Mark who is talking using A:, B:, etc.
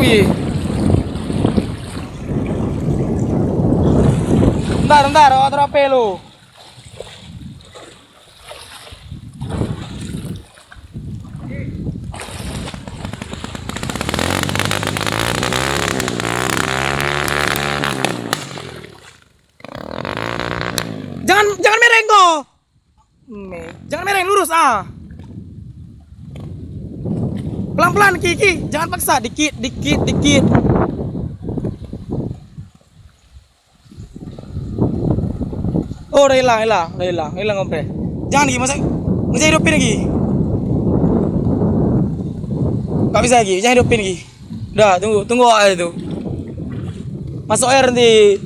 A: Gi. Bentar, atur HP lu. Jangan mereng kok. Jangan mereng, lurus ah. Pelan-pelan Kiki, jangan paksa, dikit. Oh, udah hilang kompre. Jangan Gi, masa hidupin lagi. Gak bisa Gi, jangan hidupin Gi. Udah, tunggu air itu. Masuk air nanti.